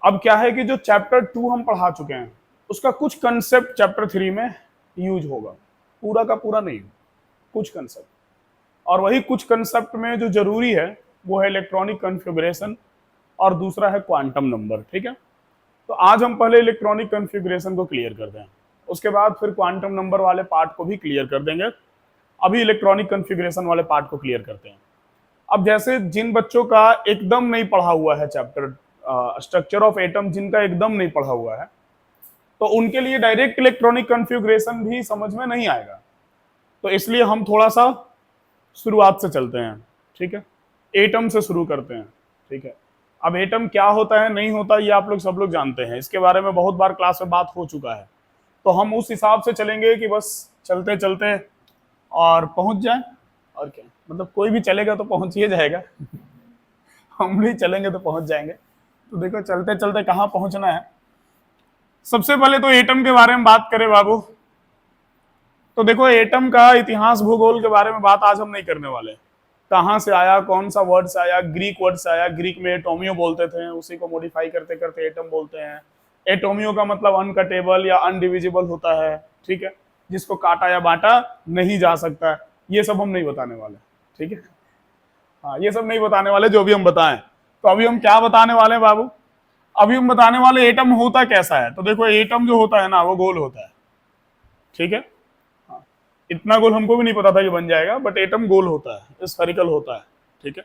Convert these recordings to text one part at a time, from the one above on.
अब क्या है कि जो चैप्टर 2 हम पढ़ा चुके हैं उसका कुछ कंसेप्ट चैप्टर 3 में यूज होगा, पूरा का पूरा नहीं, कुछ कंसेप्ट। और वही कुछ कंसेप्ट में जो जरूरी है वो है इलेक्ट्रॉनिक कॉन्फ़िगरेशन और दूसरा है क्वांटम नंबर। ठीक है, तो आज हम पहले इलेक्ट्रॉनिक कॉन्फ़िगरेशन को क्लियर कर दें, उसके बाद फिर क्वांटम नंबर वाले पार्ट को भी क्लियर कर देंगे। अभी इलेक्ट्रॉनिक कॉन्फ़िगरेशन वाले पार्ट को क्लियर करते हैं। अब जैसे जिन बच्चों का एकदम नहीं पढ़ा हुआ है चैप्टर स्ट्रक्चर ऑफ एटम, जिनका एकदम नहीं पढ़ा हुआ है, तो उनके लिए डायरेक्ट इलेक्ट्रॉनिक कॉन्फ़िगरेशन भी समझ में नहीं आएगा। तो इसलिए हम थोड़ा सा शुरुआत से चलते हैं। ठीक है, एटम से शुरू करते हैं। ठीक है, अब एटम क्या होता है नहीं होता ये आप लोग सब लोग जानते हैं, इसके बारे में बहुत बार क्लास में बात हो चुका है। तो हम उस हिसाब से चलेंगे कि बस चलते चलते और पहुंच जाए। और क्या मतलब, कोई भी चलेगा तो पहुंच ही जाएगा हम भी चलेंगे तो पहुंच जाएंगे। तो देखो चलते चलते कहाँ पहुंचना है। सबसे पहले तो एटम के बारे में बात करें बाबू, तो देखो एटम का इतिहास भूगोल के बारे में बात आज हम नहीं करने वाले। कहाँ से आया, कौन सा वर्ड से आया, ग्रीक वर्ड से आया, ग्रीक में एटोमियो बोलते थे, उसी को मॉडिफाई करते करते एटम बोलते हैं। एटोमियो का मतलब अनकटेबल या अनडिविजिबल होता है। ठीक है, जिसको काटा या बांटा नहीं जा सकता। ये सब हम नहीं बताने वाले। ठीक है, हाँ ये सब नहीं बताने वाले, जो भी हम बताएं। तो अभी हम क्या बताने वाले हैं बाबू, अभी हम बताने वाले एटम होता कैसा है। तो देखो एटम जो होता है ना वो गोल होता है। ठीक है, इतना गोल हमको भी नहीं पता था कि बन जाएगा, बट एटम गोल होता है, स्फेरिकल होता है। ठीक है,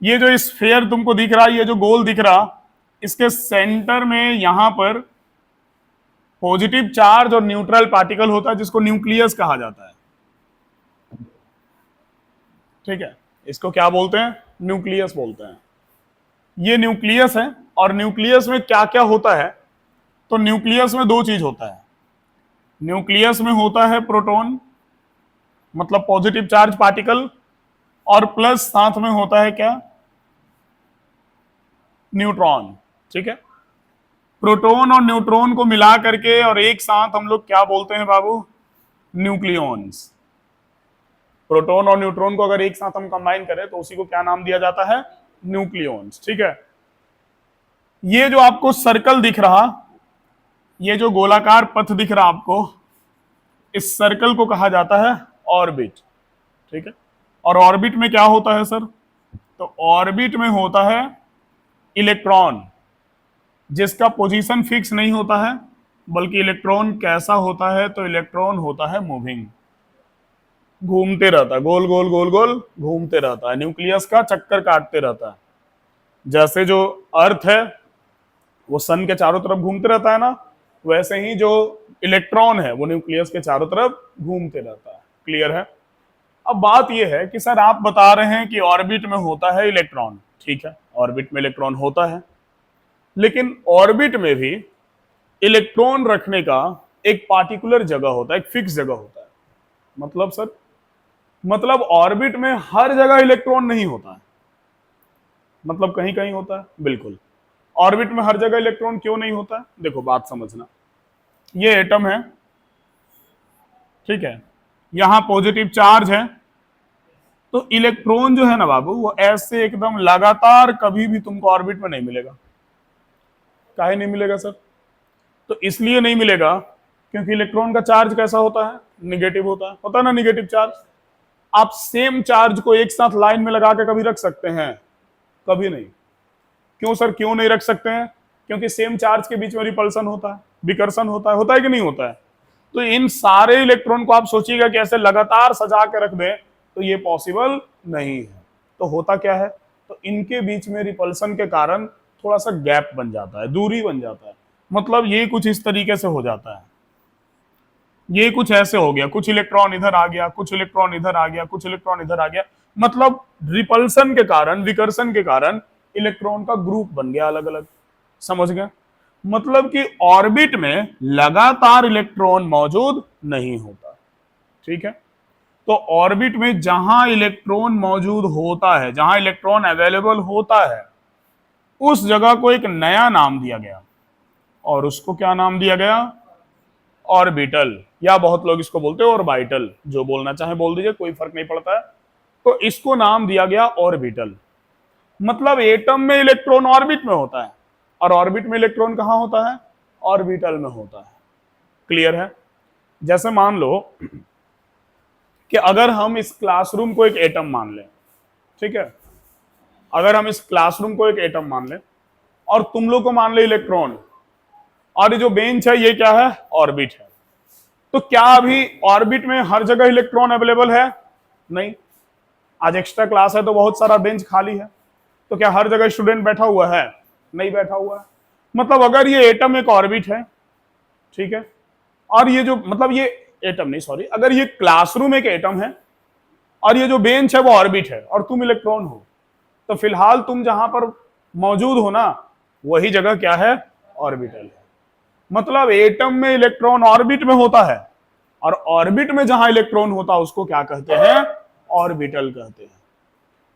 ये जो स्फीयर तुमको दिख रहा है, ये जो गोल दिख रहा, इसके सेंटर में यहां पर पॉजिटिव चार्ज और न्यूट्रल पार्टिकल होता है, जिसको न्यूक्लियस कहा जाता है। ठीक है, इसको क्या बोलते हैं, न्यूक्लियस बोलते हैं। ये न्यूक्लियस है, और न्यूक्लियस में क्या क्या होता है, तो न्यूक्लियस में दो चीज होता है। न्यूक्लियस में होता है प्रोटॉन, मतलब पॉजिटिव चार्ज पार्टिकल, और प्लस साथ में होता है क्या, न्यूट्रॉन। ठीक है, प्रोटॉन और न्यूट्रॉन को मिला करके और एक साथ हम लोग क्या बोलते हैं बाबू, न्यूक्लियॉन्स। प्रोटॉन और न्यूट्रॉन को अगर एक साथ हम कंबाइन करें तो उसी को क्या नाम दिया जाता है, न्यूक्लियॉन्स। ठीक है, ये जो आपको सर्कल दिख रहा, ये जो गोलाकार पथ दिख रहा आपको, इस सर्कल को कहा जाता है ऑर्बिट। ठीक है, और ऑर्बिट में क्या होता है सर, तो ऑर्बिट में होता है इलेक्ट्रॉन, जिसका पोजीशन फिक्स नहीं होता है, बल्कि इलेक्ट्रॉन कैसा होता है, तो इलेक्ट्रॉन होता है मूविंग, घूमते रहता है, गोल गोल गोल गोल घूमते रहता है, न्यूक्लियस का चक्कर काटते रहता है। जैसे जो अर्थ है वो सन के चारों तरफ घूमते रहता है ना, वैसे ही जो इलेक्ट्रॉन है वो न्यूक्लियस के चारों तरफ घूमते रहता है। क्लियर है। अब बात यह है कि सर आप बता रहे हैं कि ऑर्बिट में होता है इलेक्ट्रॉन, ठीक है, ऑर्बिट में इलेक्ट्रॉन होता है, लेकिन ऑर्बिट में भी इलेक्ट्रॉन रखने का एक पार्टिकुलर जगह होता है, एक फिक्स जगह होता है। मतलब सर, मतलब ऑर्बिट में हर जगह इलेक्ट्रॉन नहीं होता है, मतलब कहीं कहीं होता है, बिल्कुल। ऑर्बिट में हर जगह इलेक्ट्रॉन क्यों नहीं होता है, देखो बात समझना। ये एटम है, ठीक है, यहां पॉजिटिव चार्ज है, तो इलेक्ट्रॉन जो है ना बाबू वो ऐसे एकदम लगातार कभी भी तुमको ऑर्बिट में नहीं मिलेगा। काहे नहीं मिलेगा सर, तो इसलिए नहीं मिलेगा क्योंकि इलेक्ट्रॉन का चार्ज कैसा होता है, निगेटिव होता है ना, निगेटिव चार्ज। आप सेम चार्ज को एक साथ लाइन में लगा के कभी रख सकते हैं, कभी नहीं। क्यों सर, क्यों नहीं रख सकते हैं, क्योंकि सेम चार्ज के बीच में रिपल्सन होता है, विकर्षण होता है कि नहीं होता है। तो इन सारे इलेक्ट्रॉन को आप सोचिएगा कि ऐसे लगातार सजा के रख दें, तो ये पॉसिबल नहीं है। तो होता क्या है, तो इनके बीच में रिपल्सन के कारण थोड़ा सा गैप बन जाता है, दूरी बन जाता है। मतलब ये कुछ इस तरीके से हो जाता है, ये कुछ ऐसे हो गया, कुछ इलेक्ट्रॉन इधर आ गया, कुछ इलेक्ट्रॉन इधर आ गया, कुछ इलेक्ट्रॉन इधर आ गया। मतलब रिपल्सन के कारण, विकर्षण के कारण इलेक्ट्रॉन का ग्रुप बन गया अलग अलग। समझ गए, मतलब कि ऑर्बिट में लगातार इलेक्ट्रॉन मौजूद नहीं होता। ठीक है, तो ऑर्बिट में जहां इलेक्ट्रॉन मौजूद होता है, जहां इलेक्ट्रॉन अवेलेबल होता है, उस जगह को एक नया नाम दिया गया, और उसको क्या नाम दिया गया, ऑर्बिटल, या बहुत लोग इसको बोलते हैं ऑर्बिटल, जो बोलना चाहे बोल दीजिए, कोई फर्क नहीं पड़ता है। तो इसको नाम दिया गया ऑर्बिटल। मतलब एटम में इलेक्ट्रॉन ऑर्बिट में होता है, और ऑर्बिट में इलेक्ट्रॉन कहाँ होता है? ऑर्बिटल में होता है। क्लियर है? जैसे मान लो कि अगर हम इस क्लासरूम को एक एटम मान लें, ठीक है, अगर हम इस क्लासरूम को एक एटम मान लें और तुम लोग को मान ले इलेक्ट्रॉन, और ये जो बेंच है ये क्या है? ऑर्बिट है। तो क्या अभी ऑर्बिट में हर जगह इलेक्ट्रॉन अवेलेबल है? नहीं। आज एक्स्ट्रा क्लास है तो बहुत सारा बेंच खाली है, तो क्या हर जगह स्टूडेंट बैठा हुआ है? नहीं बैठा हुआ है। मतलब अगर ये एटम एक ऑर्बिट है, ठीक है, और ये जो मतलब ये एटम नहीं, सॉरी, अगर ये क्लासरूम एक एटम है और ये जो बेंच है वो ऑर्बिट है और तुम इलेक्ट्रॉन हो, तो फिलहाल तुम जहां पर मौजूद हो ना, वही जगह क्या है? ऑर्बिटल है। मतलब एटम में इलेक्ट्रॉन ऑर्बिट में होता है और ऑर्बिट में जहां इलेक्ट्रॉन होता है उसको क्या कहते हैं? ऑर्बिटल कहते हैं।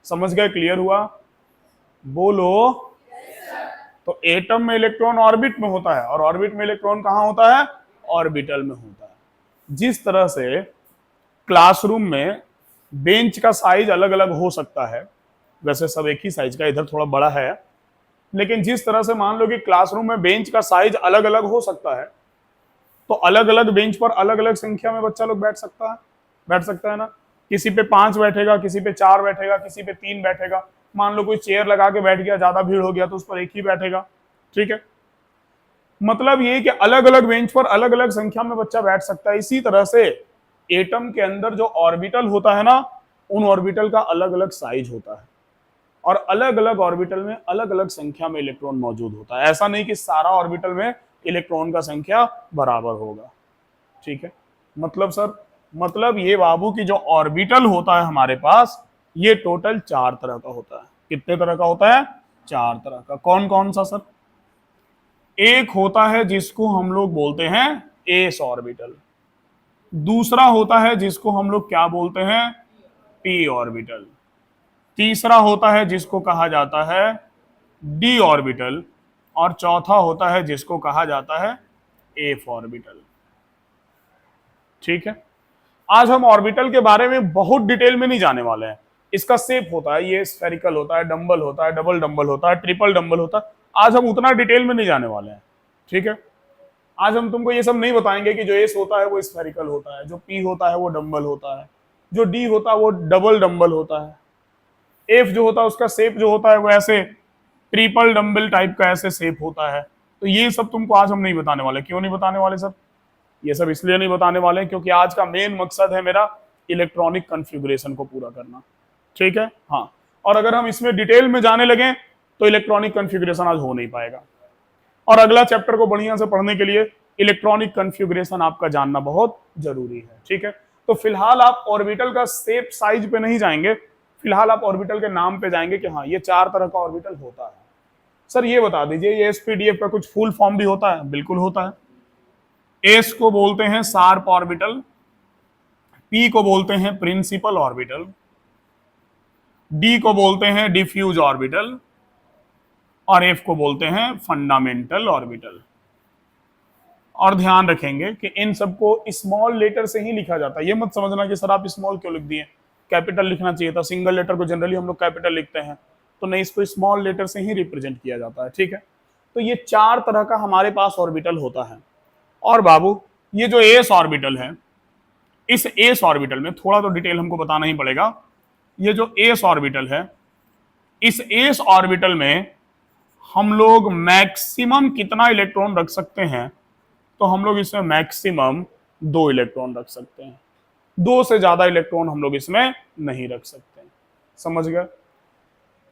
समझ गए? क्लियर हुआ? बोलो। तो एटम में इलेक्ट्रॉन ऑर्बिट में होता है और ऑर्बिट में इलेक्ट्रॉन कहां होता है? ऑर्बिटल में होता है। जिस तरह से क्लासरूम में बेंच का साइज अलग अलग हो सकता है, वैसे सब एक ही साइज का, इधर थोड़ा बड़ा है, लेकिन जिस तरह से मान लो कि क्लासरूम में बेंच का साइज अलग अलग हो सकता है, तो अलग अलग बेंच पर अलग अलग संख्या में बच्चा लोग बैठ सकता है ना। किसी पे 5 बैठेगा, किसी पे 4 बैठेगा, किसी पे 3 बैठेगा। मान लो कोई चेयर लगा के बैठ गया, ज्यादा भीड़ हो गया तो उस पर एक ही बैठेगा, ठीक है। मतलब ये कि अलग अलग बेंच पर अलग अलग संख्या में बच्चा बैठ सकता है। इसी तरह से एटम के अंदर जो ऑर्बिटल होता है ना, उन ऑर्बिटल का अलग अलग साइज होता है और अलग अलग ऑर्बिटल में अलग अलग संख्या में इलेक्ट्रॉन मौजूद होता है। ऐसा नहीं कि सारा ऑर्बिटल में इलेक्ट्रॉन का संख्या बराबर होगा, ठीक है। मतलब सर, मतलब ये बाबू की जो ऑर्बिटल होता है हमारे पास, ये टोटल 4 तरह का होता है। कितने तरह का होता है? 4 तरह का। कौन कौन सा सर? एक होता है जिसको हम लोग बोलते हैं एस ऑर्बिटल, दूसरा होता है जिसको हम लोग क्या बोलते हैं? पी ऑर्बिटल, तीसरा होता है जिसको कहा जाता है डी ऑर्बिटल, और चौथा होता है जिसको कहा जाता है एफ ऑर्बिटल, ठीक है। आज हम ऑर्बिटल के बारे में बहुत डिटेल में नहीं जाने वाले हैं। इसका शेप होता है, ये स्फेरिकल होता है, डंबल होता है, डबल डंबल होता है, ट्रिपल डंबल होता है। आज हम उतना डिटेल में नहीं जाने वाले हैं, ठीक है। आज हम तुमको ये सब नहीं बताएंगे कि जो एस होता है वो स्फेरिकल होता है, जो पी होता है वो डंबल होता है, जो डी होता है वो डबल डंबल होता है, एफ जो होता है उसका शेप जो होता है वो ऐसे ट्रिपल डंबल टाइप का ऐसे शेप होता है। तो ये सब तुमको आज हम नहीं बताने वाले। क्यों नहीं बताने वाले सर? ये सब इसलिए नहीं बताने वाले क्योंकि आज का मेन मकसद है मेरा इलेक्ट्रॉनिक कॉन्फ़िगरेशन को पूरा करना, ठीक है। हाँ, और अगर हम इसमें डिटेल में जाने लगे तो इलेक्ट्रॉनिक कॉन्फ़िगरेशन आज हो नहीं पाएगा। और अगला चैप्टर को बढ़िया से पढ़ने के लिए इलेक्ट्रॉनिक कॉन्फ़िगरेशन आपका जानना बहुत जरूरी है, ठीक है। तो फिलहाल आप ऑर्बिटल का शेप साइज पे नहीं जाएंगे, फिलहाल आप ऑर्बिटल के नाम पे जाएंगे कि हाँ ये 4 तरह का ऑर्बिटल होता है। सर ये बता दीजिए, ये एसपीडीएफ का कुछ फुल फॉर्म भी होता है? बिल्कुल होता है। एस को बोलते हैं शार्प ऑर्बिटल, पी को बोलते हैं प्रिंसिपल ऑर्बिटल, डी को बोलते हैं डिफ्यूज ऑर्बिटल, और एफ को बोलते हैं फंडामेंटल ऑर्बिटल। और ध्यान रखेंगे कि इन सबको स्मॉल लेटर से ही लिखा जाता है। ये मत समझना कि सर आप स्मॉल क्यों लिख दिए, कैपिटल लिखना चाहिए था। सिंगल लेटर को जनरली हम लोग कैपिटल लिखते हैं, तो नहीं, इसको स्मॉल लेटर से ही रिप्रेजेंट किया जाता है, ठीक है। तो ये 4 तरह का हमारे पास ऑर्बिटल होता है। और बाबू ये जो एस ऑर्बिटल है, इस एस ऑर्बिटल में थोड़ा तो डिटेल हमको बताना ही पड़ेगा। ये जो एस ऑर्बिटल है, इस एस ऑर्बिटल में हम लोग मैक्सिमम कितना इलेक्ट्रॉन रख सकते हैं? तो हम लोग इसमें मैक्सिमम 2 इलेक्ट्रॉन रख सकते हैं। 2 से ज्यादा इलेक्ट्रॉन हम लोग इसमें नहीं रख सकते। समझ गए?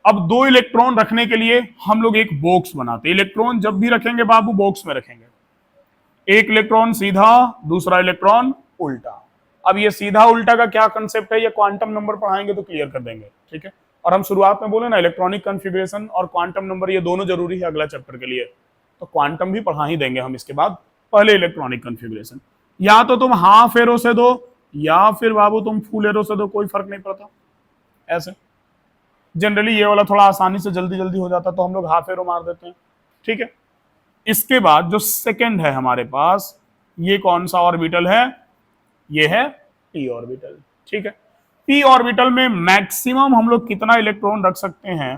अब 2 इलेक्ट्रॉन रखने के लिए हम लोग एक बॉक्स बनाते हैं। इलेक्ट्रॉन जब भी रखेंगे बाबू बॉक्स में रखेंगे, एक इलेक्ट्रॉन सीधा, दूसरा इलेक्ट्रॉन उल्टा। अब ये सीधा उल्टा का क्या कंसेप्ट है, ये क्वांटम नंबर पढ़ाएंगे तो क्लियर कर देंगे, ठीक है। और हम शुरुआत में बोले ना, इलेक्ट्रॉनिक कॉन्फ़िगरेशन और क्वांटम नंबर ये दोनों जरूरी है अगला चैप्टर के लिए, तो क्वांटम भी पढ़ा ही देंगे हम इसके बाद। पहले इलेक्ट्रॉनिक कॉन्फ़िगरेशन, या तो तुम हाफ एरो से दो या फिर बाबू तुम फुल एरो से दो, कोई फर्क नहीं पड़ता। ऐसे जनरली ये वाला थोड़ा आसानी से जल्दी जल्दी हो जाता तो हम लोग हाफ एरो मार देते हैं, ठीक है। इसके बाद जो सेकंड है हमारे पास, ये कौन सा ऑर्बिटल है? ये है पी ऑर्बिटल, ठीक है। पी ऑर्बिटल में मैक्सिमम हम लोग कितना इलेक्ट्रॉन रख सकते हैं?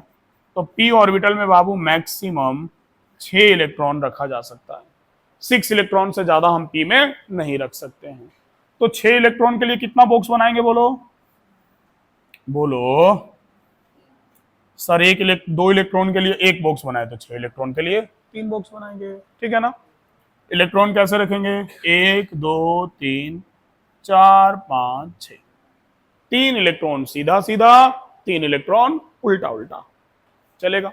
तो पी ऑर्बिटल में बाबू मैक्सिमम 6 इलेक्ट्रॉन रखा जा सकता है। 6 इलेक्ट्रॉन से ज्यादा हम पी में नहीं रख सकते हैं। तो 6 इलेक्ट्रॉन के लिए कितना बॉक्स बनाएंगे, बोलो बोलो सर। 2 इलेक्ट्रॉन के लिए एक बॉक्स बनाए तो 6 इलेक्ट्रॉन के लिए 3 बॉक्स बनाएंगे, ठीक है ना। इलेक्ट्रॉन कैसे रखेंगे, 1 2 3 4 5 6। 3 इलेक्ट्रॉन सीधा सीधा, 3 इलेक्ट्रॉन उल्टा उल्टा, चलेगा।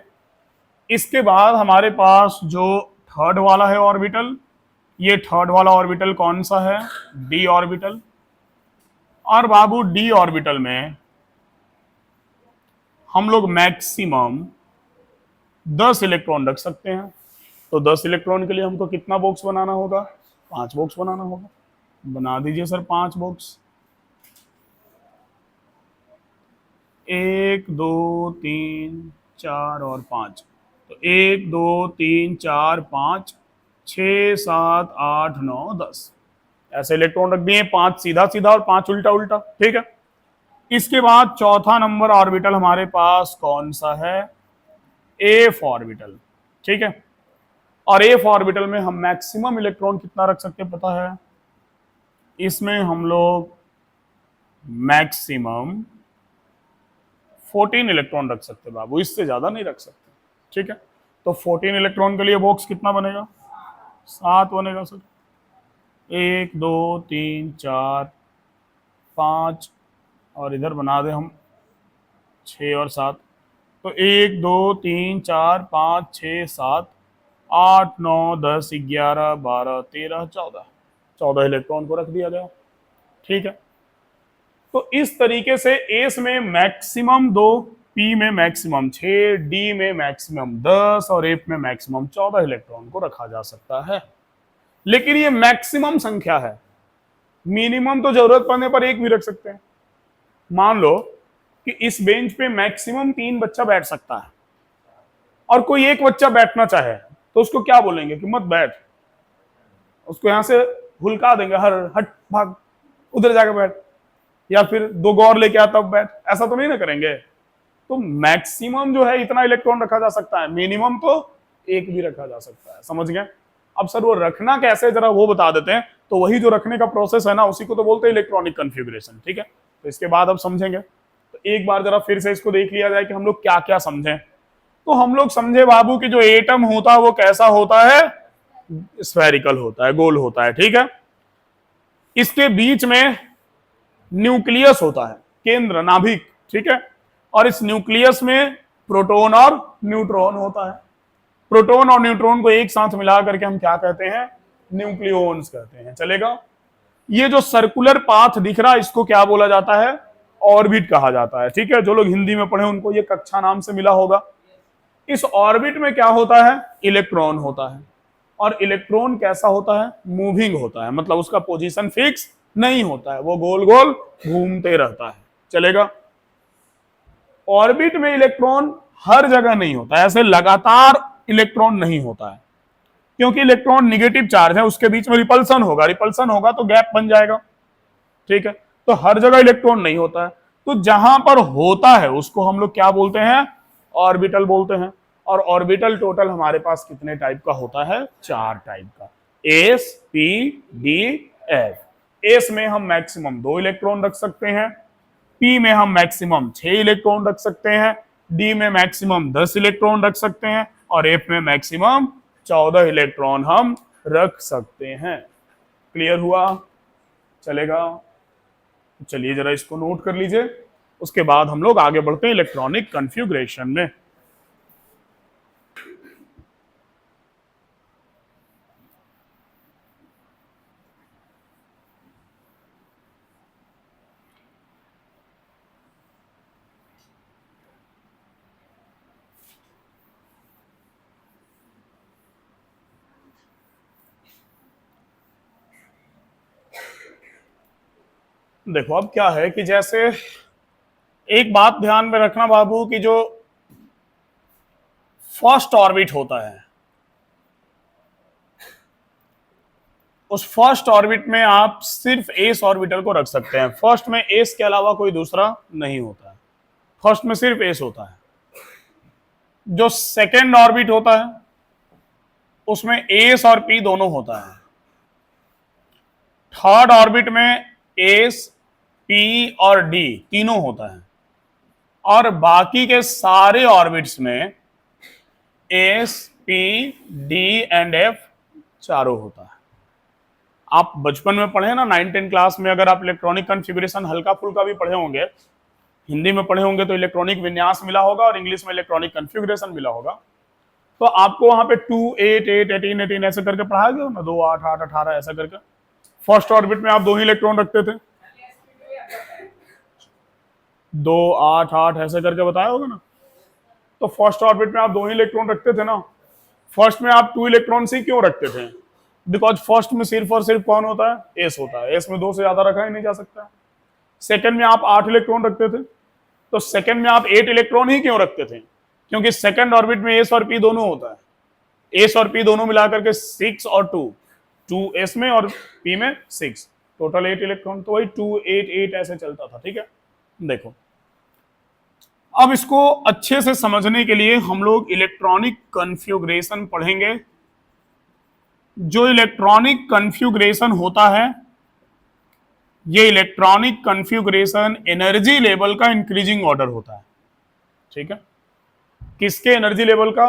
इसके बाद हमारे पास जो थर्ड वाला है ऑर्बिटल, ये थर्ड वाला ऑर्बिटल कौन सा है, डी ऑर्बिटल। और बाबू डी ऑर्बिटल में हम लोग मैक्सिमम 10 इलेक्ट्रॉन रख सकते हैं। तो 10 इलेक्ट्रॉन के लिए हमको कितना बॉक्स बनाना होगा, 5 बॉक्स बनाना होगा। बना दीजिए सर 5 बॉक्स। 1 2 3 4 और 5। तो 1 2 3 4 5 6 7 8 9 10 ऐसे इलेक्ट्रॉन रख दिए, 5 सीधा सीधा और 5 उल्टा उल्टा, ठीक है। इसके बाद चौथा नंबर ऑर्बिटल हमारे पास कौन सा है, एफ ऑर्बिटल, ठीक है। और एफ ऑर्बिटल में हम मैक्सिमम इलेक्ट्रॉन कितना रख सकते हैं पता है, इसमें हम लोग मैक्सिमम 14 इलेक्ट्रॉन रख सकते हैं बाबू, इससे ज्यादा नहीं रख सकते, ठीक है। तो 14 इलेक्ट्रॉन के लिए बॉक्स कितना बनेगा, 7 बनेगा सर। 1 2 3 4 5 और इधर बना दे हम 6 और 7। तो 1 2 3 4 5 6 7 8 9 10 11 12 13 14 इलेक्ट्रॉन को रख दिया गया, ठीक है। तो इस तरीके से एस में मैक्सिमम 2, पी में मैक्सिमम 6, डी में मैक्सिमम 10 और एफ में मैक्सिमम 14 इलेक्ट्रॉन को रखा जा सकता है। लेकिन ये मैक्सिमम संख्या है, मिनिमम तो जरूरत पड़ने पर एक भी रख सकते हैं। मान लो कि इस बेंच पे मैक्सिमम 3 बच्चा बैठ सकता है और कोई एक बच्चा बैठना चाहे तो उसको क्या बोलेंगे कि मत बैठ, उसको यहां से हुलका देंगे, हर हट भाग उधर जाकर बैठ, या फिर 2 गौर लेके आ तब बैठ, ऐसा तो नहीं ना करेंगे। तो मैक्सिमम जो है इतना इलेक्ट्रॉन रखा जा सकता है, मिनिमम तो एक भी रखा जा सकता है, समझ गए। अब सर वो रखना कैसे जरा वो बता देते हैं। तो वही जो रखने का प्रोसेस है ना, उसी को तो बोलते हैं इलेक्ट्रॉनिक कन्फिग्रेशन, ठीक है। तो इसके बाद अब समझेंगे, तो एक बार जरा फिर से इसको देख लिया जाए कि हम लोग क्या क्या समझे। तो हम लोग समझे बाबू कि जो एटम होता है वो कैसा होता है, स्फेरिकल होता है, गोल होता है, ठीक है। इसके बीच में न्यूक्लियस होता है, केंद्र नाभिक, ठीक है। और इस न्यूक्लियस में प्रोटॉन और न्यूट्रॉन होता है। प्रोटॉन और न्यूट्रॉन को एक साथ मिला करके हम क्या कहते हैं, न्यूक्लियोन्स कहते हैं, चलेगा। ये जो सर्कुलर पाथ दिख रहा है इसको क्या बोला जाता है, ऑर्बिट कहा जाता है, ठीक है। जो लोग हिंदी में पढ़े उनको ये कक्षा नाम से मिला होगा। इस ऑर्बिट में क्या होता है, इलेक्ट्रॉन होता है। और इलेक्ट्रॉन कैसा होता है, मूविंग होता है, मतलब उसका पोजीशन फिक्स नहीं होता है, वो गोल गोल घूमते रहता है, चलेगा। ऑर्बिट में इलेक्ट्रॉन हर जगह नहीं होता है, ऐसे लगातार इलेक्ट्रॉन नहीं होता है, क्योंकि इलेक्ट्रॉन निगेटिव चार्ज है, उसके बीच में रिपल्सन होगा, रिपल्सन होगा तो गैप बन जाएगा, ठीक है। तो हर जगह इलेक्ट्रॉन नहीं होता है। तो जहां पर होता है उसको हम लोग क्या बोलते हैं, ऑर्बिटल बोलते हैं। और ऑर्बिटल टोटल हमारे पास कितने टाइप का होता है, 4 टाइप का, S P D F. S में हम मैक्सिमम 2 इलेक्ट्रॉन रख सकते हैं, पी में हम मैक्सिमम 6 इलेक्ट्रॉन रख सकते हैं, डी में मैक्सिमम 10 इलेक्ट्रॉन रख सकते हैं और एफ में मैक्सिमम 14 इलेक्ट्रॉन हम रख सकते हैं। क्लियर हुआ, चलेगा। चलिए जरा इसको नोट कर लीजिए, उसके बाद हम लोग आगे बढ़ते हैं इलेक्ट्रॉनिक कॉन्फ़िगरेशन में। देखो अब क्या है कि जैसे एक बात ध्यान में रखना बाबू कि जो फर्स्ट ऑर्बिट होता है, उस फर्स्ट ऑर्बिट में आप सिर्फ एस ऑर्बिटल को रख सकते हैं। फर्स्ट में एस के अलावा कोई दूसरा नहीं होता है, फर्स्ट में सिर्फ एस होता है। जो सेकेंड ऑर्बिट होता है उसमें एस और पी दोनों होता है। थर्ड ऑर्बिट में एस, पी और डी तीनों होता है, और बाकी के सारे ऑर्बिट्स में S, P, D and F चारों होता है। आप बचपन में पढ़े ना 9-10 क्लास में, अगर आप इलेक्ट्रॉनिक कॉन्फ़िगरेशन हल्का फुल्का भी पढ़े होंगे, हिंदी में पढ़े होंगे तो इलेक्ट्रॉनिक विन्यास मिला होगा और इंग्लिश में इलेक्ट्रॉनिक कॉन्फ़िगरेशन मिला होगा, तो आपको वहां पे 2, 8, 8, 18, 18 ऐसे करके पढ़ाया गया ना, 2, 8, 8, 18 ऐसा करके। फर्स्ट ऑर्बिट में आप 2 ही इलेक्ट्रॉन रखते थे, 2, 8, 8 ऐसे करके बताया होगा ना। तो फर्स्ट ऑर्बिट में आप 2 ही इलेक्ट्रॉन रखते थे ना। फर्स्ट में आप 2 इलेक्ट्रॉन ही क्यों रखते थे? बिकॉज फर्स्ट में सिर्फ और सिर्फ कौन होता है? एस होता है। एस में 2 से ज्यादा रखा ही नहीं जा सकता। सेकंड में आप 8 इलेक्ट्रॉन रखते थे, तो सेकंड में आप 8 इलेक्ट्रॉन ही क्यों रखते थे? क्योंकि सेकंड ऑर्बिट में एस और पी दोनों होता है। एस और पी दोनों मिलाकर के 6 और 2, 2 एस में और पी में 6, टोटल 8 इलेक्ट्रॉन। तो वही 2, 8, 8 ऐसे चलता था। ठीक है, देखो अब इसको अच्छे से समझने के लिए हम लोग इलेक्ट्रॉनिक कॉन्फ़िगरेशन पढ़ेंगे। जो इलेक्ट्रॉनिक कॉन्फ़िगरेशन होता है, ये इलेक्ट्रॉनिक कॉन्फ़िगरेशन एनर्जी लेवल का इंक्रीजिंग ऑर्डर होता है। ठीक है, किसके एनर्जी लेवल का?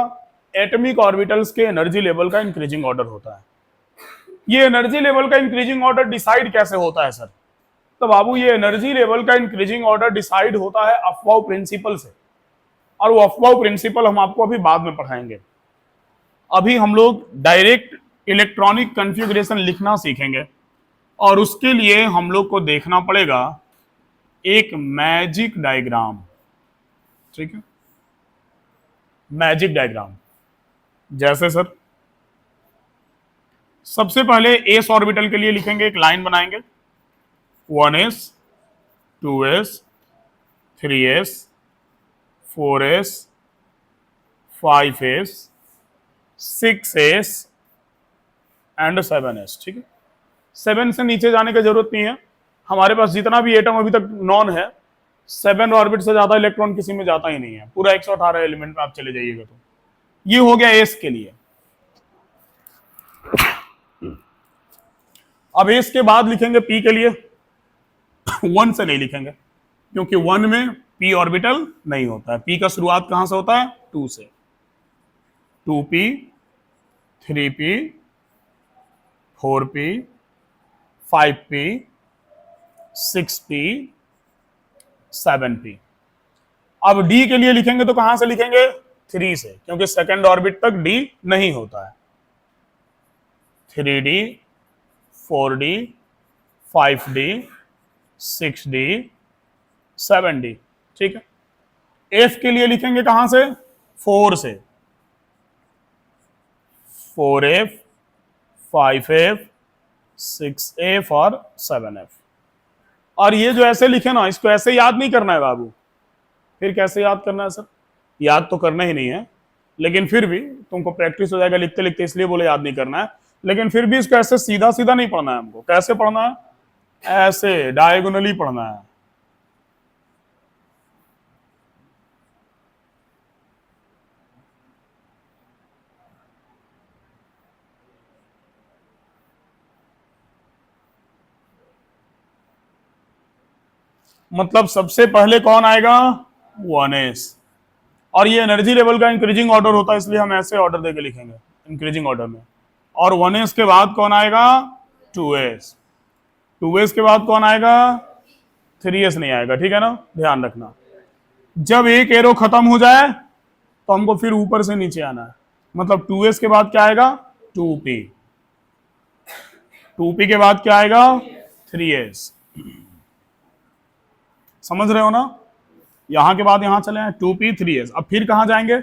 एटॉमिक ऑर्बिटल्स के एनर्जी लेवल का इंक्रीजिंग ऑर्डर होता है। ये एनर्जी लेवल का इंक्रीजिंग ऑर्डर डिसाइड कैसे होता है सर? तो बाबू ये एनर्जी लेवल का इंक्रीजिंग ऑर्डर डिसाइड होता है अफवाउ प्रिंसिपल से, और वो अफवाउ प्रिंसिपल हम आपको अभी बाद में पढ़ाएंगे। अभी हम लोग डायरेक्ट इलेक्ट्रॉनिक कॉन्फ़िगरेशन लिखना सीखेंगे, और उसके लिए हम लोग को देखना पड़ेगा एक मैजिक डायग्राम। ठीक है, मैजिक डायग्राम जैसे सर, सबसे पहले एस ऑर्बिटल के लिए लिखेंगे, एक लाइन बनाएंगे, 1s, 2s, 3s, 4s, 5s, 6s and 7s। ठीक है, 7 से नीचे जाने की जरूरत नहीं है। हमारे पास जितना भी एटम अभी तक नॉन है, 7 ऑर्बिट से ज्यादा इलेक्ट्रॉन किसी में जाता ही नहीं है। पूरा 118 एलिमेंट में आप चले जाइएगा। तो ये हो गया एस के लिए। अब एस के बाद लिखेंगे पी के लिए। 1 से नहीं लिखेंगे, क्योंकि 1 में पी ऑर्बिटल नहीं होता है। पी का शुरुआत कहां से होता है? 2 से। 2p, 3p, 4p, 5p, 6p, 7p। अब डी के लिए लिखेंगे तो कहां से लिखेंगे? 3 से, क्योंकि सेकंड ऑर्बिट तक डी नहीं होता है। 3d, 4d, 5d, 6d, 7d। ठीक है, एफ के लिए लिखेंगे कहां से? 4 से। 4f, 5f, 6f और 7f। और ये जो ऐसे लिखे ना, इसको ऐसे याद नहीं करना है बाबू। फिर कैसे याद करना है सर? याद तो करना ही नहीं है, लेकिन फिर भी तुमको प्रैक्टिस हो जाएगा लिखते लिखते, इसलिए बोले याद नहीं करना है। लेकिन फिर भी इसको ऐसे सीधा सीधा नहीं पढ़ना है हमको। कैसे पढ़ना है? ऐसे डायगोनली पढ़ना है। मतलब सबसे पहले कौन आएगा? 1s। और ये एनर्जी लेवल का इंक्रीजिंग ऑर्डर होता है, इसलिए हम ऐसे ऑर्डर देके लिखेंगे, इंक्रीजिंग ऑर्डर में। और 1s के बाद कौन आएगा? 2s। 2s के बाद कौन आएगा? 3s नहीं आएगा। ठीक है ना, ध्यान रखना। जब एक एरो खत्म हो जाए तो हमको फिर ऊपर से नीचे आना है। मतलब 2s के बाद क्या आएगा? 2p। 2p के बाद क्या आएगा? 3s। समझ रहे हो ना? यहां के बाद यहां चले हैं 2p, 3s। अब फिर कहां जाएंगे?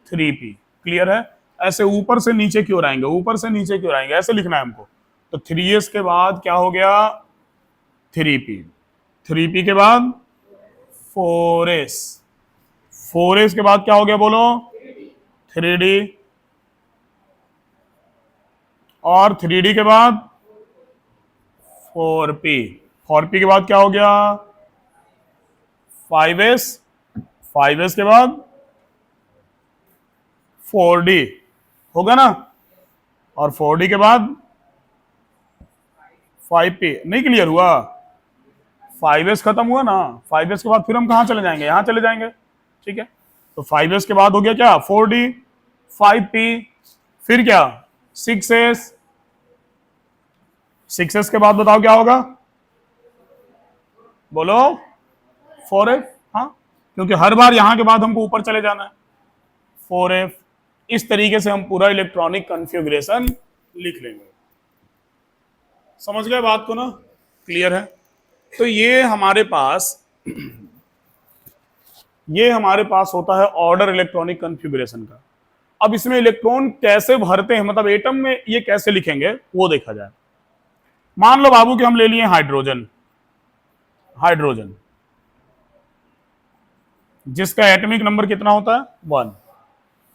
3p। क्लियर है? ऐसे ऊपर से नीचे क्यों आएंगे? ऊपर से नीचे क्यों आएंगे? ऐसे लिखना है हमको। तो 3s के बाद क्या हो गया? 3p। 3p के बाद 4s। 4s के बाद क्या हो गया बोलो? 3d। और 3d के बाद 4p। 4p के बाद क्या हो गया? 5s। 5s के बाद 4d। होगा ना? और 4d के बाद 5p। नहीं क्लियर हुआ? 5s खत्म हुआ ना, 5s के बाद फिर हम कहाँ चले जाएंगे, यहाँ चले जाएंगे। ठीक है, तो 5s के बाद हो गया क्या, 4d, 5p, फिर क्या 6s, 6s के बाद बताओ क्या होगा, बोलो 4f। हाँ, क्योंकि हर बार यहां के बाद हमको ऊपर चले जाना है, 4f। इस तरीके से हम पूरा इलेक्ट्रॉनिक कॉन्फ़िगरेशन लिख लेंगे। समझ गए बात को ना? क्लियर है? तो ये हमारे पास होता है ऑर्डर इलेक्ट्रॉनिक कॉन्फ़िगरेशन का। अब इसमें इलेक्ट्रॉन कैसे भरते हैं, मतलब एटम में ये कैसे लिखेंगे वो देखा जाए। मान लो बाबू कि हम ले लिए हाइड्रोजन, हाइड्रोजन जिसका एटॉमिक नंबर कितना होता है, 1।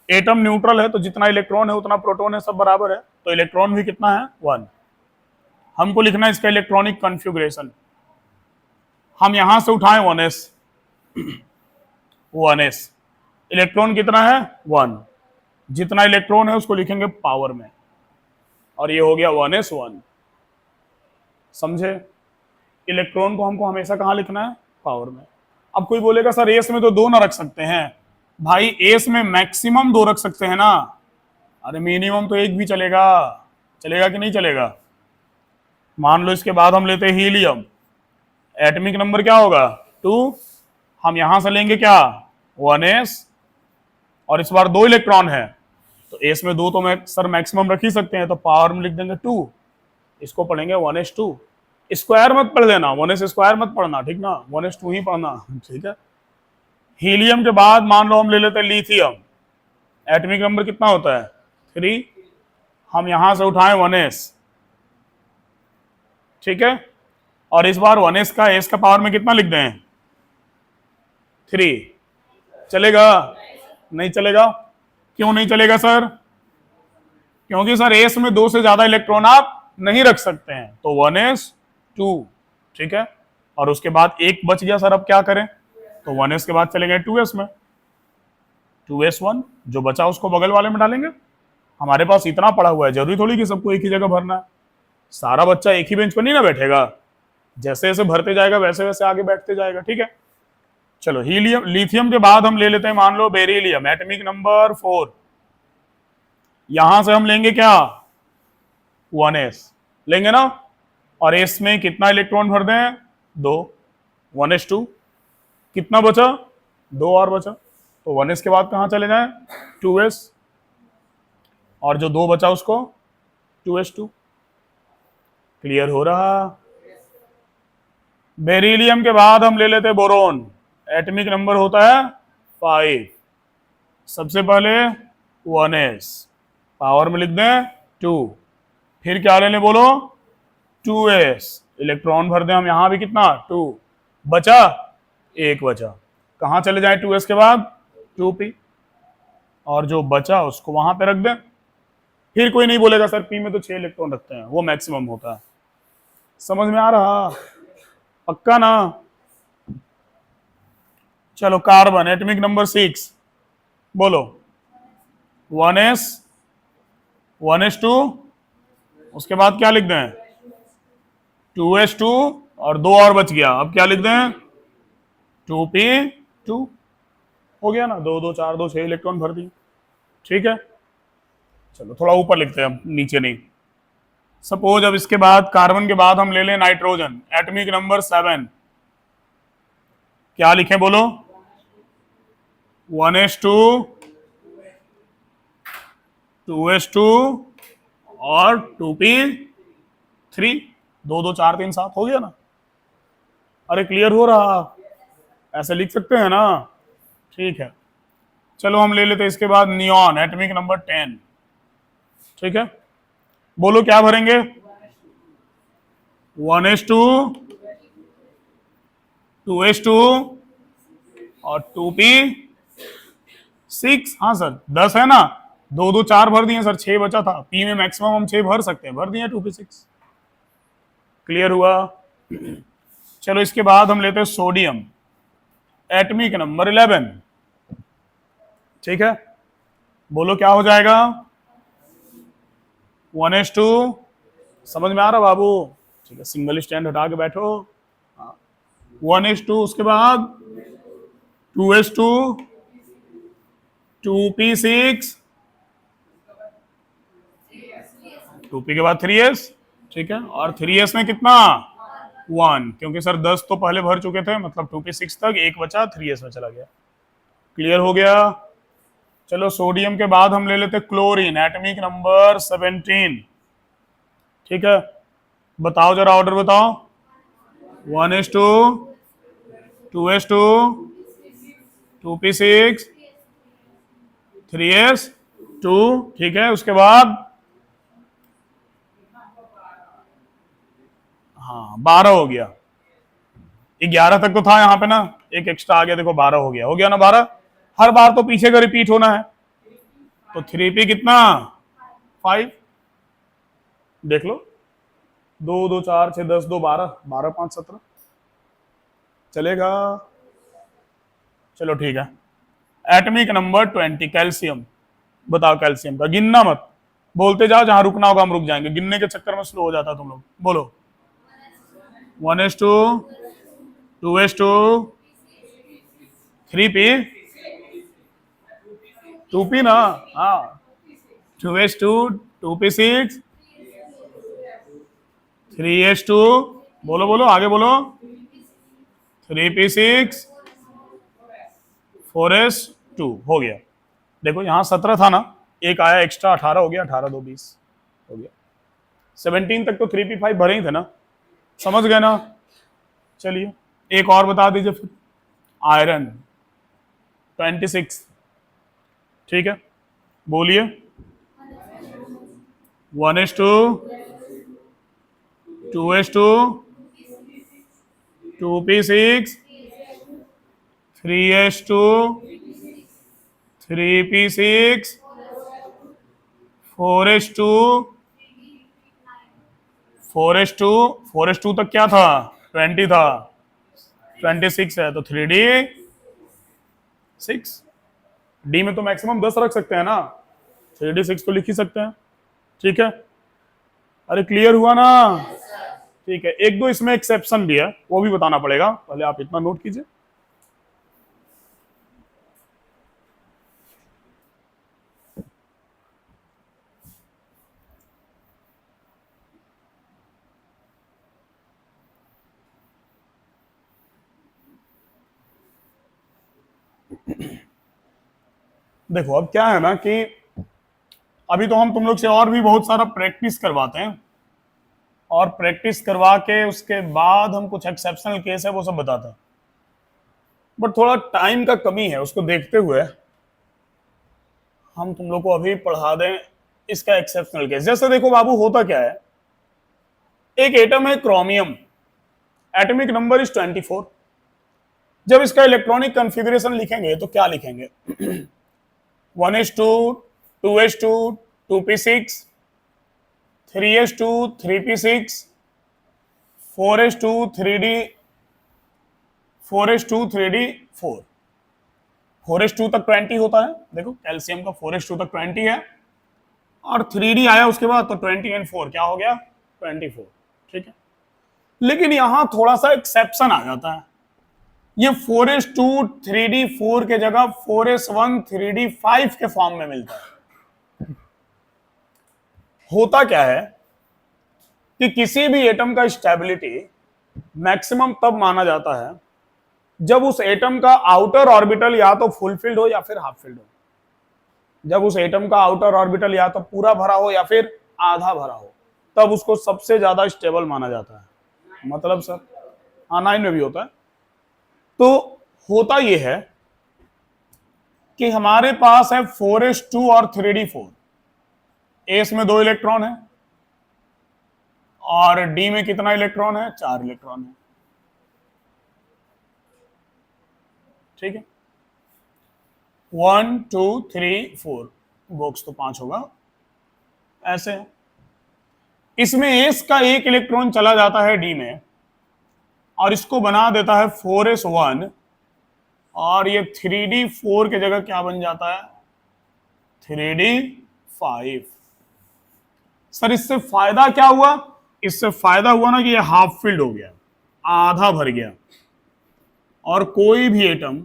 एटम न्यूट्रल है तो जितना इलेक्ट्रॉन है उतना प्रोटॉन है, सब बराबर है, तो इलेक्ट्रॉन भी कितना है, 1। हमको लिखना है इसका इलेक्ट्रॉनिक कॉन्फ़िगरेशन। हम यहां से उठाएं 1s, 1s, इलेक्ट्रॉन कितना है, 1। जितना इलेक्ट्रॉन है उसको लिखेंगे पावर में, और ये हो गया 1s1। समझे? इलेक्ट्रॉन को हमको हमेशा कहां लिखना है, पावर में। अब कोई बोलेगा सर एस में तो 2 ना रख सकते हैं। भाई एस में मैक्सिमम 2 रख सकते हैं ना, अरे मिनिमम तो 1 भी चलेगा। चलेगा कि नहीं चलेगा? मान लो इसके बाद हम लेते हैं हीलियम, एटॉमिक नंबर क्या होगा, 2। हम यहां से लेंगे क्या, 1s, और इस बार 2 इलेक्ट्रॉन है तो एस में 2 तो सर मैक्सिमम रख ही सकते हैं, तो पावर में लिख देंगे 2। इसको पढ़ेंगे 1s2। स्क्वायर मत पढ़ लेना, 1s स्क्वायर मत पढ़ना, ठीक ना, 1s2 ही पढ़ना, ठीक है। हीलियम के बाद मान लो हम ले लेते हैं लिथियम, एटॉमिक नंबर कितना होता है, 3। हम यहां से उठाएं 1s, ठीक है, और इस बार 1s का एस का पावर में कितना लिख दें, 3। चलेगा? नहीं चलेगा। क्यों नहीं चलेगा सर? क्योंकि सर एस में 2 से ज्यादा इलेक्ट्रॉन आप नहीं रख सकते हैं, तो 1s2, ठीक है। और उसके बाद एक बच गया सर, अब क्या करें, तो 1s के बाद चले गए 2s में, 2s1 जो बचा उसको बगल वाले में डालेंगे। हमारे पास इतना पड़ा हुआ है, जरूरी थोड़ी कि सबको एक ही जगह भरना है, सारा बच्चा एक ही बेंच पर नहीं ना बैठेगा, जैसे जैसे भरते जाएगा वैसे वैसे आगे बैठते जाएगा, ठीक है। चलो हीलियम, लिथियम के बाद हम ले लेते हैं मान लो बेरिलियम, एटॉमिक नंबर 4। यहां से हम लेंगे क्या, 1s लेंगे ना, और एस में कितना इलेक्ट्रॉन भर दें, 2, 1s2। कितना बचा, 2 और बचा, तो 1s के बाद कहां चले जाएं, 2s, और जो 2 बचा उसको 2s2। क्लियर हो रहा? बेरिलियम के बाद हम ले लेते हैं बोरोन, एटॉमिक नंबर होता है 5। सबसे पहले 1s, पावर में लिख दें 2, फिर क्या लेने बोलो, 2s, इलेक्ट्रॉन भर दें हम यहां भी कितना, 2, बचा 1 बचा, कहां चले जाए 2s के बाद, 2p, और जो बचा उसको वहां पे रख दें। फिर कोई नहीं बोलेगा सर p में तो 6 इलेक्ट्रॉन रखते हैं, वो मैक्सिमम होता है। समझ में आ रहा? पक्का ना? चलो कार्बन, एटॉमिक नंबर 6, बोलो 1s, 1s2, उसके बाद क्या लिख दें, 2s2, और 2 और बच गया, अब क्या लिख दें, 2p2। हो गया ना, 2 2 4 2 6 इलेक्ट्रॉन भर दिए, ठीक है। चलो थोड़ा ऊपर लिखते हैं, अब नीचे नहीं। सपोज अब इसके बाद कार्बन के बाद हम ले लें नाइट्रोजन, एटॉमिक नंबर 7। क्या लिखें बोलो, 1s2, 2s2 और 2p3। 2 2 4 3 7 हो गया ना? अरे क्लियर हो रहा? ऐसे लिख सकते हैं ना? ठीक है। चलो हम ले लेते हैं इसके बाद नियॉन, एटॉमिक नंबर 10, ठीक है। बोलो क्या भरेंगे, 1s2, 2s2 और 2p6। हाँ सर 10 है ना, 2 2 4 भर दिए सर, 6 बचा था, पी में मैक्सिमम हम 6 भर सकते हैं, भर दिए 2p6। क्लियर हुआ? चलो इसके बाद हम लेते हैं सोडियम, एटॉमिक नंबर 11, ठीक है। बोलो क्या हो जाएगा, 1s2, समझ में आ रहा बाबू? ठीक है, सिंगल स्टैंड हटा के बैठो। 1s2, उसके बाद 2s2, 2p6, 2p के बाद 3s, ठीक है, और 3s में कितना? 1, क्योंकि सर 10 तो पहले भर चुके थे, मतलब 2p6 तक, एक बचा 3s में चला गया। क्लियर हो गया? चलो सोडियम के बाद हम ले लेते क्लोरीन, एटॉमिक नंबर 17। ठीक है, बताओ जरा ऑर्डर बताओ। 1s2, 2s2, 2p6, 3s2, ठीक है, उसके बाद हाँ 12 हो गया। 11 तक तो था यहाँ पे ना, एक एक्स्ट्रा आ गया, देखो 12 हो गया ना 12। हर बार तो पीछे का रिपीट होना है, तो 3p कितना? 5, देख लो, 2 2 4 6 10 2 12, 12 5 17 चलेगा। चलो ठीक है, एटॉमिक नंबर 20 कैल्शियम। बताओ कैल्शियम का, गिनना मत, बोलते जाओ, जहां रुकना होगा हम रुक जाएंगे, गिनने के चक्कर में स्लो हो जाता तुम लोग। बोलो। 1s2, 2s2, 3p, 2p ना, हाँ, 2s2, 2p6, 3s2, बोलो बोलो आगे बोलो, 3p6, 4s2 हो गया। देखो यहाँ 17 था ना, एक आया एक्स्ट्रा, 18 हो गया, 18 2 20 हो गया। 17 तक तो 3p5 भरे ही थे ना, समझ गए ना? चलिए एक और बता दीजिए फिर। आयरन 26, ठीक है, बोलिए। 1s2, 2s2, 2p6, 3s2, 3p6, 4s2, 4s2, 4s2 तक क्या था? 20 था, 26 है तो 3d6। डी में तो मैक्सिमम 10 रख सकते हैं ना, 3d6 तो लिख ही सकते हैं। ठीक है, अरे क्लियर हुआ ना? ठीक है, एक दो इसमें एक्सेप्शन भी है, वो भी बताना पड़ेगा, पहले आप इतना नोट कीजिए। देखो अब क्या है ना कि अभी तो हम तुम लोग से और भी बहुत सारा प्रैक्टिस करवाते हैं, और प्रैक्टिस करवा के उसके बाद हम कुछ एक्सेप्शनल केस है वो सब बताते हैं, बट थोड़ा टाइम का कमी है, उसको देखते हुए हम तुम लोग को अभी पढ़ा दें इसका एक्सेप्शनल केस। जैसे देखो बाबू, होता क्या है, एक एटम है क्रोमियम, एटॉमिक नंबर इज 24। जब इसका इलेक्ट्रॉनिक कॉन्फ़िगरेशन लिखेंगे तो क्या लिखेंगे? 1s2, 2s2, 2p6, 3s2, 3p6, 4s2, 3d, 4s2, 3d4। 4s2 तक 20 होता है, देखो कैल्शियम का 4s2 तक 20 है, और 3d आया उसके बाद, तो 20 एंड 4 क्या हो गया? 24। ठीक है, लेकिन यहां थोड़ा सा एक्सेप्शन आ जाता है, ये 4s2 3d4 के जगह 4s1 3d5 के फॉर्म में मिलता है। होता क्या है कि किसी भी एटम का स्टेबिलिटी मैक्सिमम तब माना जाता है जब उस एटम का आउटर ऑर्बिटल या तो फुलफिल्ड हो या फिर हाफ फिल्ड हो। जब उस एटम का आउटर ऑर्बिटल या तो पूरा भरा हो या फिर आधा भरा हो, तब उसको सबसे ज्यादा स्टेबल माना जाता है। मतलब सर, हाँ 9 में भी होता है। तो होता यह है कि हमारे पास है 4s2 और 3d4, एस में 2 इलेक्ट्रॉन है, और डी में कितना इलेक्ट्रॉन है? 4 इलेक्ट्रॉन है। ठीक है, 1 2 3 4, बॉक्स तो 5 होगा ऐसे। इसमें एस का एक इलेक्ट्रॉन चला जाता है डी में, और इसको बना देता है 4s1, और ये 3d4 की जगह क्या बन जाता है? 3d5। सर इससे फायदा क्या हुआ? इससे फायदा हुआ ना कि ये हाफ फिल्ड हो गया, आधा भर गया। और कोई भी एटम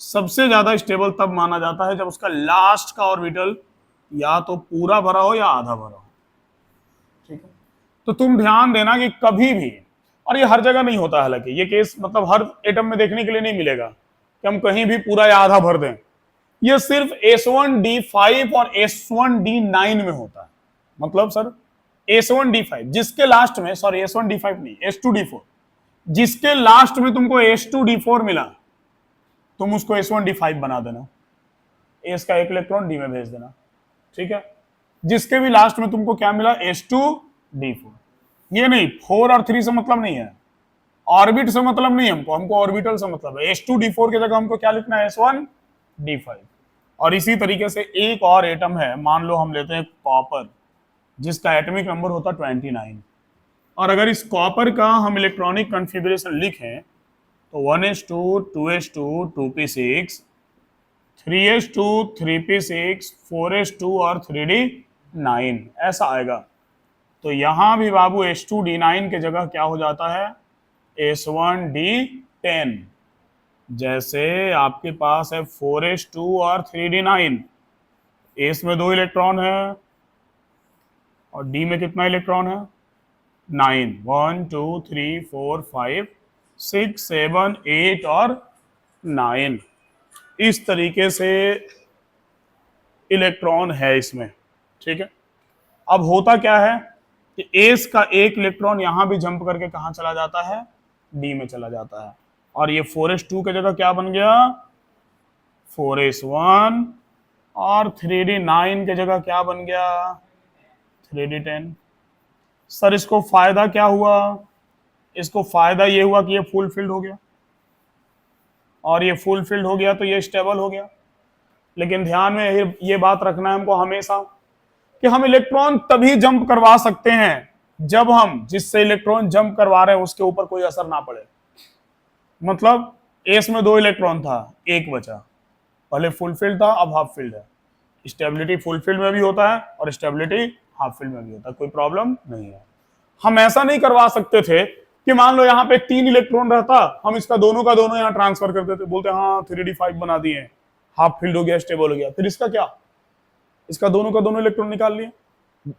सबसे ज्यादा स्टेबल तब माना जाता है जब उसका लास्ट का ऑर्बिटल या तो पूरा भरा हो या आधा भरा हो। ठीक है, तो तुम ध्यान देना कि कभी भी, और ये हर जगह नहीं होता, हालांकि ये केस मतलब हर एटम में देखने के लिए नहीं मिलेगा कि हम कहीं भी पूरा या आधा भर दें। ये सिर्फ S1D5 और S1D9 में होता है। मतलब सर S1D5 जिसके लास्ट में, सॉरी S1D5 नहीं, S2D4 जिसके लास्ट में तुमको H2D4 मिला, तुम उसको S1D5 बना देना, एस का एक इलेक्ट्रॉन डी में भेज देना। ठीक है, जिसके भी लास्ट में तुमको क्या मिला? H2D4। ये नहीं, 4 और 3 से मतलब नहीं है, ऑर्बिट से मतलब नहीं, हमको ऑर्बिटल से मतलब है। H2D4 की जगह हमको क्या लिखना है? S1D5। और इसी तरीके से एक और एटम है, मान लो हम लेते हैं कॉपर, जिसका एटॉमिक नंबर होता है 29। और अगर इस कॉपर का हम इलेक्ट्रॉनिक कॉन्फ़िगरेशन लिखें तो 1s2 2s2 2p6 3s2 3p6 4s2 और 3d9 ऐसा आएगा। तो यहां भी बाबू H2D9 की जगह क्या हो जाता है? S1D10। जैसे आपके पास है 4s2 और 3d9, एस में 2 इलेक्ट्रॉन है और डी में कितना इलेक्ट्रॉन है? 9। 1 2 3 4 5 6 7 8 और 9। इस तरीके से इलेक्ट्रॉन है इसमें। ठीक है, अब होता क्या है कि एस का एक इलेक्ट्रॉन यहां भी जंप करके कहां चला जाता है? डी में चला जाता है। और ये 4s2 की जगह क्या बन गया? 4s1। और 3d9 की जगह क्या बन गया? 3d10। सर इसको फायदा क्या हुआ? इसको फायदा ये हुआ कि ये फुल फिल्ड हो गया, और ये फुल फिल्ड हो गया तो ये स्टेबल हो गया। लेकिन ध्यान में ये बात रखना है हमको हमेशा कि हम इलेक्ट्रॉन तभी जंप करवा सकते हैं जब हम जिससे इलेक्ट्रॉन जंप करवा रहे हैं उसके ऊपर कोई असर ना पड़े। मतलब एस में 2 इलेक्ट्रॉन था, एक बचा, पहले फुल फील्ड था, अब हाफ फील्ड है। स्टेबिलिटी फुल फील्ड में भी होता है और स्टेबिलिटी हाफ फील्ड में भी होता है, कोई प्रॉब्लम नहीं है। हम ऐसा नहीं करवा सकते थे कि मान लो यहाँ पे 3 इलेक्ट्रॉन रहता, हम इसका दोनों का दोनों यहाँ ट्रांसफर कर देते, बोलते हाँ 3d5 बना दिए, हाफ फील्ड हो गया, स्टेबल हो गया, फिर इसका क्या? इसका दोनों का दोनों इलेक्ट्रॉन निकाल लिए।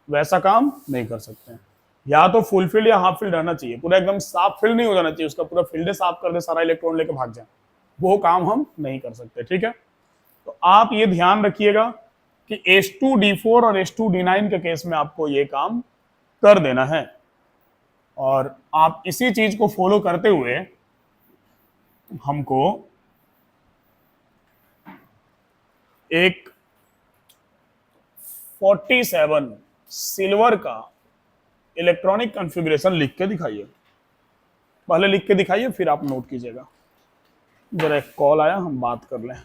वैसा काम नहीं कर सकते हैं। या तो फुल फील्ड या हाफ फील्ड रहना चाहिए, पूरा एकदम साफ फील्ड नहीं हो जाना चाहिए, उसका पूरा फील्ड साफ कर दे, सारा इलेक्ट्रॉन लेके भाग जाए, वो काम हम नहीं कर सकते। ठीक है, तो आप ये ध्यान रखिएगा कि H2D4 और H2D9 के केस में आपको ये काम कर देना है। और आप इसी चीज को फॉलो करते हुए हमको एक 47 सिल्वर का इलेक्ट्रॉनिक कॉन्फ़िगरेशन लिख के दिखाइए। पहले लिख के दिखाइए, फिर आप नोट कीजिएगा। जरा एक कॉल आया, हम बात कर लें।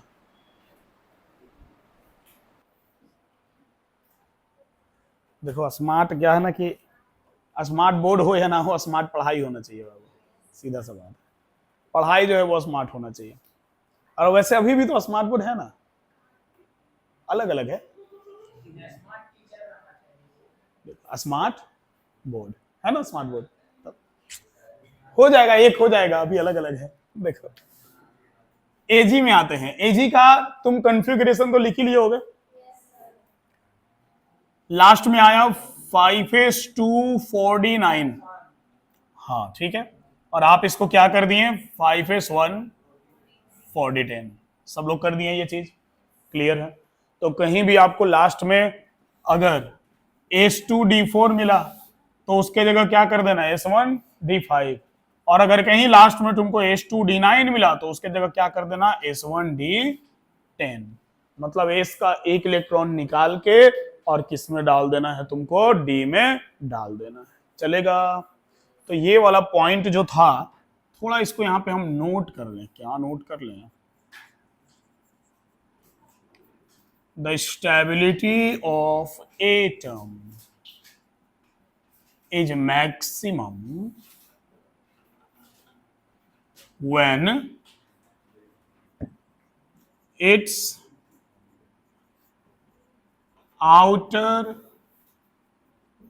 देखो स्मार्ट क्या है ना कि स्मार्ट बोर्ड हो या ना हो, स्मार्ट पढ़ाई होना चाहिए बाबू, सीधा सा बात। पढ़ाई जो है वो स्मार्ट होना चाहिए। और वैसे अभी भी तो स्मार्ट बोर्ड है ना, अलग अलग है। स्मार्ट बोर्ड है ना, स्मार्ट बोर्ड हो जाएगा, एक हो जाएगा, अभी अलग अलग है। देखो एजी में आते हैं, एजी का तुम कॉन्फ़िगरेशन तो लिख ही लिए होगे। लास्ट में आया 5s2 4d9। हाँ ठीक है, और आप इसको क्या कर दिए? 5s1 4d10। सब लोग कर दिए ये चीज, क्लियर है? तो कहीं भी आपको लास्ट में अगर H2D4 मिला तो उसके जगह क्या कर देना? S1D5। और अगर कहीं लास्ट में तुमको H2D9 मिला तो उसके जगह क्या कर देना? S1D10। मतलब एस का एक इलेक्ट्रॉन निकाल के और किस में डाल देना है तुमको? डी में डाल देना है, चलेगा? तो ये वाला पॉइंट जो था, थोड़ा इसको यहां पे हम नोट कर लें। क्या नोट कर लें? The stability of atom is maximum when its outer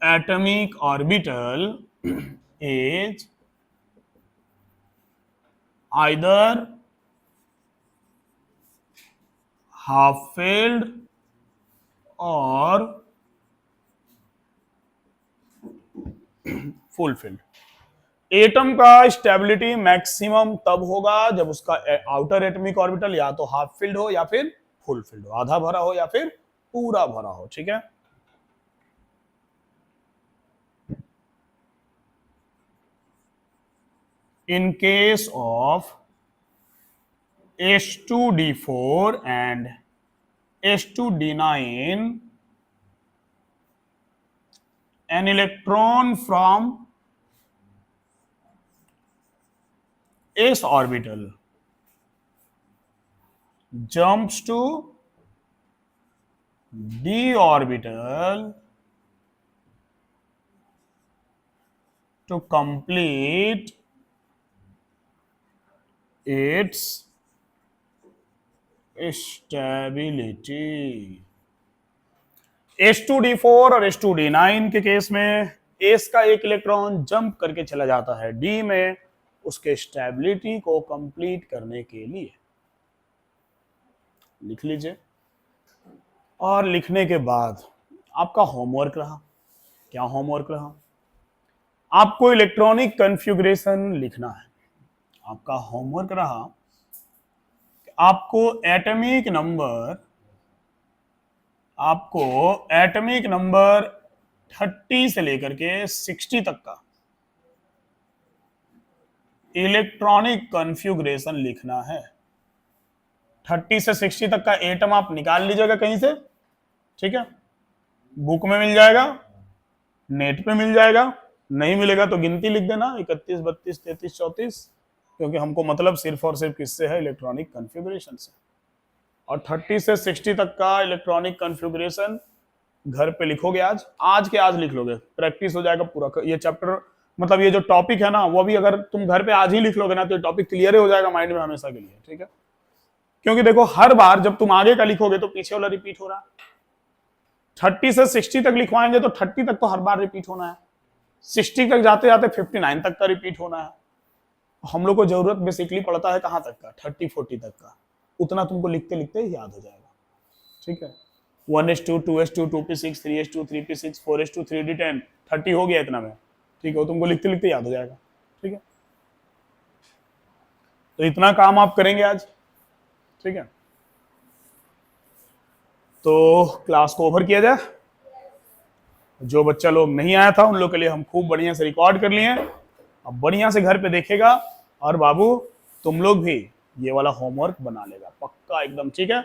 atomic orbital is either half filled or full field. Atom का स्टेबिलिटी मैक्सिमम तब होगा जब उसका आउटर एटॉमिक ऑर्बिटल या तो हाफ फिल्ड हो या फिर फुल फिल्ड हो, आधा भरा हो या फिर पूरा भरा हो। ठीक है, in case of H2D4 and H2D9, an electron from S orbital jumps to D orbital to complete its stability। H2D4 और H2D9 के केस में S का एक इलेक्ट्रॉन जंप करके चला जाता है D में उसके स्टेबिलिटी को कंप्लीट करने के लिए। लिख लीजिए, और लिखने के बाद आपका होमवर्क रहा। क्या होमवर्क रहा? आपको इलेक्ट्रॉनिक कॉन्फ़िगरेशन लिखना है। आपका होमवर्क रहा कि आपको एटॉमिक नंबर 30 से लेकर के 60 तक का इलेक्ट्रॉनिक कॉन्फ़िगरेशन लिखना है। 30 से 60 तक का एटम आप निकाल लीजिएगा कहीं से। ठीक है, बुक में मिल जाएगा, नेट पे मिल जाएगा, नहीं मिलेगा तो गिनती लिख देना 31, 32, 33, 34, क्योंकि हमको मतलब सिर्फ और सिर्फ किससे है? इलेक्ट्रॉनिक कॉन्फ़िगरेशन से। और 30 से 60 तक का इलेक्ट्रॉनिक कॉन्फ़िगरेशन घर पे लिखोगे, आज के आज लिख लोगे, प्रैक्टिस हो जाएगा पूरा। ये चैप्टर मतलब ये जो टॉपिक है ना, वो भी अगर तुम घर पे आज ही लिख लोगे ना तो टॉपिक क्लियर हो जाएगा माइंड में हमेशा के लिए। ठीक है, क्योंकि देखो हर बार जब तुम आगे का लिखोगे तो पीछे वाला रिपीट हो रहा है। 30 से 60 तक लिखवाएंगे तो 30 तक तो हर बार रिपीट होना है, 60 तक जाते जाते 59 तक का रिपीट होना है। हम लोग को जरूरत बेसिकली पड़ता है कहां तक का? 30-40 तक का। उतना तुमको लिखते लिखते ही याद हो जाएगा। ठीक है, 1s2, 2s2, 2p6, 3s2, 3p6, 4s2, 3d10, 30 हो गया इतना में। ठीक है, वो तुमको लिखते लिखते याद हो जाएगा। ठीक है, तो इतना काम आप करेंगे आज। ठीक है, तो क्लास को ओवर किया जाए। जो बच्चा लोग नहीं आया था उन लोग के लिए हम खूब बढ़िया से रिकॉर्ड कर लिए। अब बढ़िया से घर पे देखेगा, और बाबू तुम लोग भी ये वाला होमवर्क बना लेगा पक्का एकदम। ठीक है,